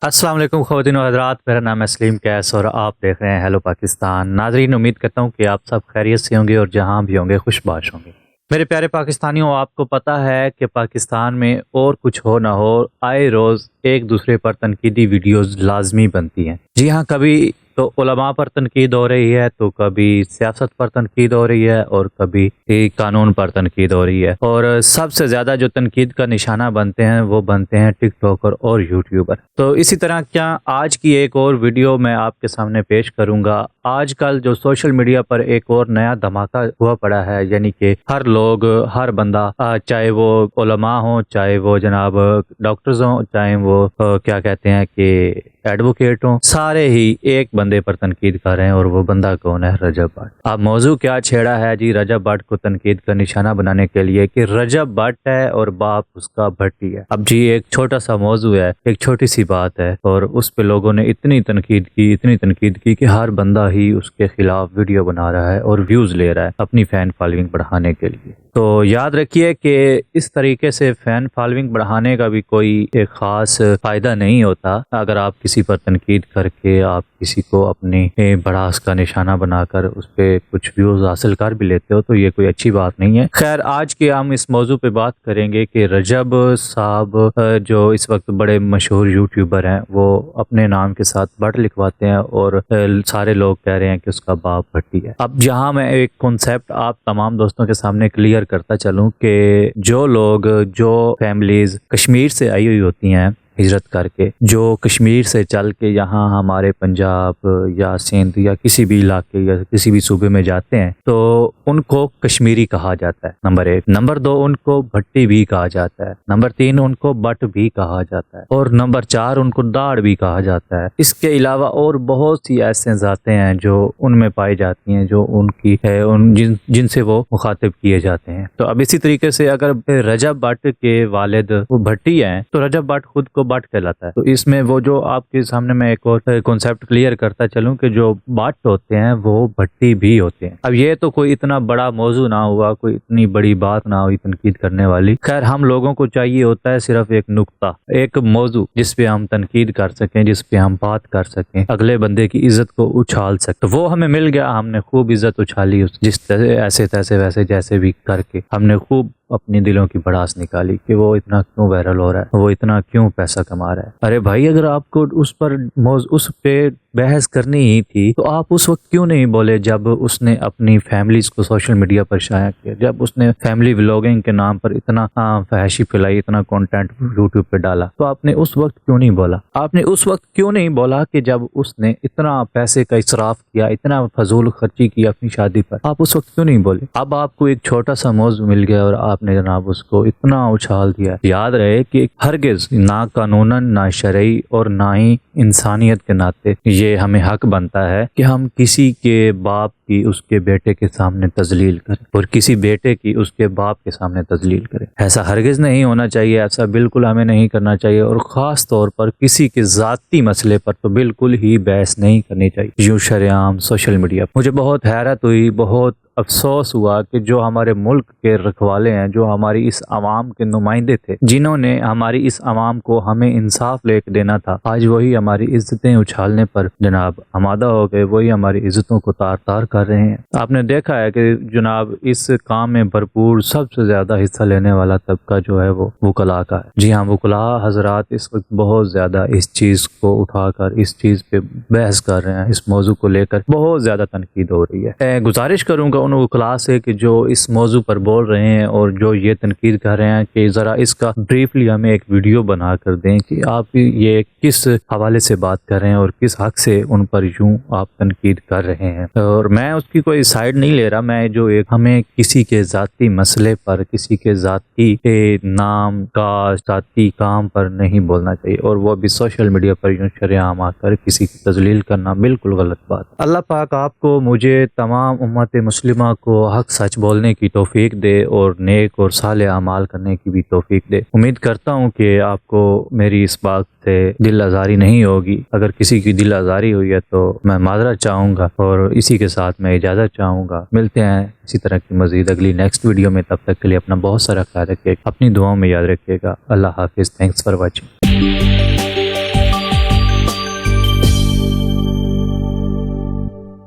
अस्सलाम वालेकुम ख़वातीन व हज़रात, मेरा नाम है सलीम कैस और आप देख रहे हैं हेलो पाकिस्तान। नाज़रीन, उम्मीद करता हूँ कि आप सब खैरियत से होंगे और जहाँ भी होंगे खुशबाश होंगे। मेरे प्यारे पाकिस्तानियों, आपको पता है कि पाकिस्तान में और कुछ हो ना हो, आए रोज़ एक दूसरे पर तनकीदी वीडियोस लाजमी बनती हैं। जी हाँ, कभी तो उलमा पर तनकीद हो रही है, तो कभी सियासत पर तनकीद हो रही है और कभी कानून पर तनकीद हो रही है। और सबसे ज़्यादा जो तनकीद का निशाना बनते हैं वो बनते हैं टिकटॉकर और यूट्यूबर। तो इसी तरह क्या आज की एक और वीडियो मैं आपके सामने पेश करूंगा। आजकल जो सोशल मीडिया पर एक और नया धमाका हुआ पड़ा है, यानी कि हर लोग, हर बंदा, चाहे वो उलमा हो, चाहे वो जनाब डॉक्टर्स हों, चाहे वो क्या कहते हैं कि एडवोकेट हों, सारे ही एक बंदे पर तनकीद कर रहे हैं और वो बंदा कौन है? रजब भट्ट। अब मौजू क्या छेड़ा है जी रजब भट्ट को तनकीद का निशाना बनाने के लिए कि रजब भट्ट है और बाप उसका भट्टी है। अब जी एक छोटा सा मौजू है, एक छोटी सी बात है और उस पे लोगों ने इतनी तनकीद की कि हर बंदा ही उसके खिलाफ वीडियो बना रहा है और व्यूज ले रहा है अपनी फैन फॉलोइंग बढ़ाने के लिए। तो याद रखिए कि इस तरीके से फैन फॉलोइंग बढ़ाने का भी कोई एक ख़ास फ़ायदा नहीं होता। अगर आप किसी पर तनकीद करके आप किसी को अपनी भड़ास का निशाना बनाकर उस पर कुछ व्यूज़ हासिल कर भी लेते हो तो ये कोई अच्छी बात नहीं है। खैर, आज के हम इस मौजू पे बात करेंगे कि रजब साहब जो इस वक्त बड़े मशहूर यूट्यूबर हैं, वो अपने नाम के साथ भट्ट लिखवाते हैं और सारे लोग कह रहे हैं कि उसका बाप भट्टी है। अब जहाँ मैं एक कॉन्सेप्ट आप तमाम दोस्तों के सामने क्लियर करता चलूं कि जो लोग, जो फैमिलीज कश्मीर से आई हुई होती हैं हिजरत करके, जो कश्मीर से चल के यहाँ हमारे पंजाब या सिंध या किसी भी इलाके या किसी भी सूबे में जाते हैं, तो उनको कश्मीरी कहा जाता है, नंबर 1। नंबर 2, उनको भट्टी भी कहा जाता है। नंबर 3, उनको बट भी कहा जाता है। और नंबर 4, उनको दाढ़ भी कहा जाता है। इसके अलावा और बहुत सी ऐसे जातें हैं जो उनमें पाई जाती हैं, जो उनकी है, जिनसे वो मुखातिब किए जाते हैं। तो अब इसी तरीके से अगर रजब भट्ट के वालिद वो भट्टी हैं तो रजब भट्ट खुद को भट्ट कहलाता है। तो इसमें वो जो आपके सामने मैं एक और कॉन्सेप्ट क्लियर करता चलूं कि जो भट्ट होते हैं वो भट्टी भी होते हैं। अब ये तो कोई इतना बड़ा मौजू ना हुआ, कोई इतनी बड़ी बात ना हुई तनकीद करने वाली। खैर, हम लोगों को चाहिए होता है सिर्फ एक नुक्ता, एक मौजू जिस पे हम तनकीद कर सकें, जिस पे हम बात कर सकें, अगले बंदे की इज्जत को उछाल सकें। तो वो हमें मिल गया, हमने खूब इज्जत उछाली, जिस तरह ऐसे तैसे वैसे जैसे भी करके हमने खूब अपनी दिलों की भड़ास निकाली कि वो इतना क्यों वायरल हो रहा है, वो इतना क्यों पैसा कमा रहा है। अरे भाई, अगर आपको उस पे बहस करनी ही थी तो आप उस वक्त क्यों नहीं बोले जब उसने अपनी फैमिलीज को सोशल मीडिया पर शाया किया, जब उसने फैमिली व्लॉगिंग के नाम पर इतना फहशी फैलाई, इतना कंटेंट यूट्यूब पे डाला, तो आपने उस वक्त क्यों नहीं बोला? आपने उस वक्त क्यों नहीं बोला कि जब उसने इतना पैसे का इसराफ किया, इतना फजूल खर्ची की अपनी शादी पर, आप उस वक्त क्यों नहीं बोले? अब आपको एक छोटा सा मौजू मिल गया और आपने जनाब उसको इतना उछाल दिया। याद रहे कि हरगिज ना कानूनन, ना शरई और ना ही इंसानियत के नाते ये हमें हक बनता है कि हम किसी के बाप की उसके बेटे के सामने तजलील करें और किसी बेटे की उसके बाप के सामने तजलील करें। ऐसा हरगिज नहीं होना चाहिए, ऐसा बिल्कुल हमें नहीं करना चाहिए। और ख़ास तौर पर किसी के ज़ाती मसले पर तो बिल्कुल ही बहस नहीं करनी चाहिए यूँ शरेआम सोशल मीडिया। मुझे बहुत हैरत हुई, बहुत अफसोस हुआ कि जो हमारे मुल्क के रखवाले हैं, जो हमारी इस आवाम के नुमाइंदे थे, जिन्होंने हमारी इस आवाम को हमें इंसाफ लेके देना था, आज वही हमारी इज्जतें उछालने पर जनाब आमादा हो गए, वही हमारी इज्जतों को तार तार कर रहे हैं। आपने देखा है कि जनाब इस काम में भरपूर सबसे ज्यादा हिस्सा लेने वाला तबका जो है वो वकला का है। जी हाँ, वकला हजरात इस वक्त बहुत ज्यादा इस चीज को उठाकर इस चीज पे बहस कर रहे हैं, इस मौजू को लेकर बहुत ज्यादा तनकीद हो रही है। गुजारिश करूंगा उन वकला से कि जो इस मौजू पर बोल रहे हैं और जो ये तनकीद कर रहे हैं कि ज़रा इसका ब्रीफली हमें एक वीडियो बना कर दें कि आप ये किस हवाले से बात कर रहे हैं और किस हक से उन पर यूं आप तनकीद कर रहे हैं। और मैं उसकी कोई साइड नहीं ले रहा, मैं जो एक हमें किसी के ज़ाती मसले पर, किसी के ज़ाती नाम का, ज़ाती काम पर नहीं बोलना चाहिए, और वो भी सोशल मीडिया पर यूं शरेआम आकर किसी की तजलील करना बिल्कुल गलत बात। अल्लाह पाक आपको, मुझे, तमाम उम्मत मुस्लिमा को हक सच बोलने की तौफीक दे और नेक और सालेह अमाल करने की भी तौफीक दे। उम्मीद करता हूँ कि आपको मेरी इस बात से दिल आज़ारी नहीं होगी। अगर किसी की दिल आज़ारी हुई है तो मैं माजरत चाहूँगा और इसी के साथ मैं इजाज़त चाहूँगा। मिलते हैं इसी तरह की मज़ीद अगली नेक्स्ट वीडियो में। तब तक के लिए अपना बहुत सारा ख्याल रखिएगा, अपनी दुआओं में याद रखिएगा। अल्लाह हाफिज़। Thanks for watching.